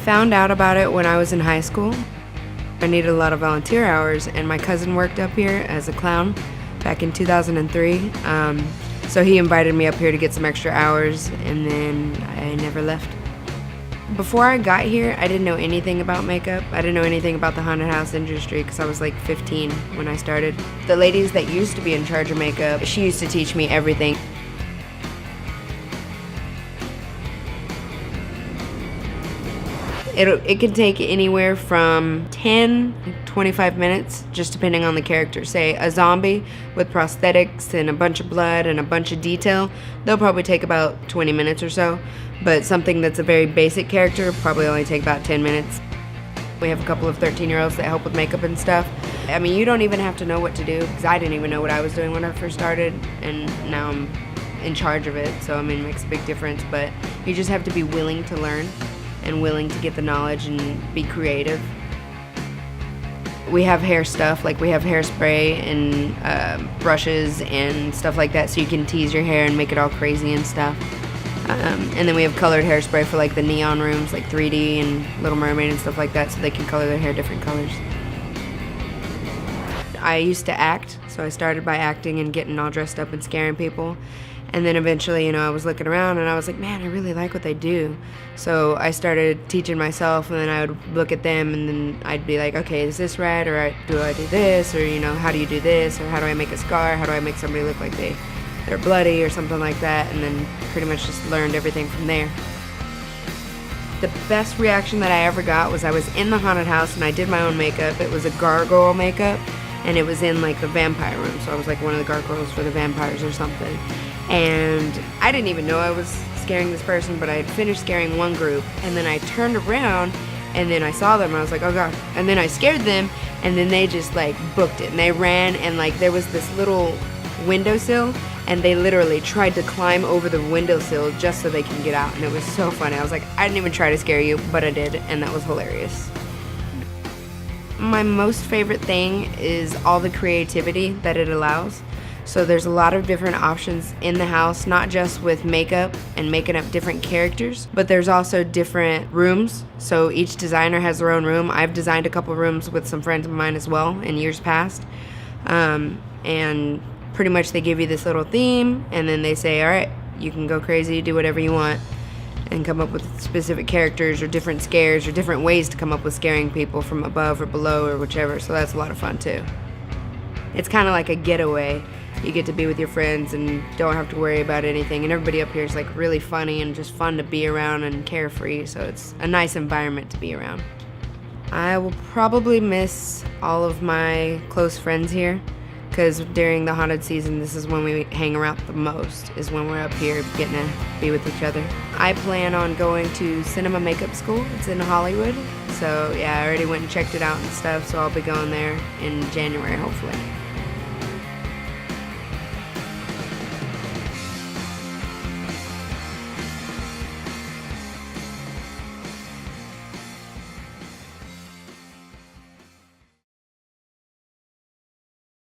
found out about it when I was in high school. I needed a lot of volunteer hours, and my cousin worked up here as a clown back in 2003. So he invited me up here to get some extra hours, and then I never left. Before I got here, I didn't know anything about makeup. I didn't know anything about the haunted house industry because I was like 15 when I started. The ladies that used to be in charge of makeup, she used to teach me everything. It can take anywhere from 10 to 25 minutes, just depending on the character. Say a zombie with prosthetics and a bunch of blood and a bunch of detail, they'll probably take about 20 minutes or so. But something that's a very basic character probably only take about 10 minutes. We have a couple of 13-year-olds that help with makeup and stuff. I mean, you don't even have to know what to do, because I didn't even know what I was doing when I first started, and now I'm in charge of it, so I mean, it makes a big difference. But you just have to be willing to learn and willing to get the knowledge and be creative. We have hair stuff, like we have hairspray and brushes and stuff like that, so you can tease your hair and make it all crazy and stuff. And then we have colored hairspray for like the neon rooms, like 3D and Little Mermaid and stuff like that, so they can color their hair different colors. I used to act, so I started by acting and getting all dressed up and scaring people. And then eventually, I was looking around and I was like, man, I really like what they do. So I started teaching myself, and then I would look at them and then I'd be like, okay, is this right? Or do I do this? Or, how do you do this? Or how do I make a scar? How do I make somebody look like they're bloody or something like that? And then pretty much just learned everything from there. The best reaction that I ever got was I was in the haunted house and I did my own makeup. It was a gargoyle makeup, and it was in like the vampire room. So I was like one of the gargoyles for the vampires or something. And I didn't even know I was scaring this person, but I had finished scaring one group, and then I turned around and then I saw them and I was like, oh god. And then I scared them, and then they just like booked it and they ran, and like there was this little windowsill, and they literally tried to climb over the windowsill just so they can get out, and it was so funny. I was like, I didn't even try to scare you, but I did, and that was hilarious. My most favorite thing is all the creativity that it allows. So there's a lot of different options in the house, not just with makeup and making up different characters, but there's also different rooms. So each designer has their own room. I've designed a couple rooms with some friends of mine as well in years past. And pretty much they give you this little theme, and then they say, all right, you can go crazy, do whatever you want, and come up with specific characters or different scares or different ways to come up with scaring people from above or below or whichever. So that's a lot of fun too. It's kind of like a getaway. You get to be with your friends and don't have to worry about anything, and everybody up here is like really funny and just fun to be around and carefree, so it's a nice environment to be around. I will probably miss all of my close friends here, because during the haunted season, this is when we hang around the most, is when we're up here getting to be with each other. I plan on going to cinema makeup school. It's in Hollywood, so yeah, I already went and checked it out and stuff, so I'll be going there in January hopefully.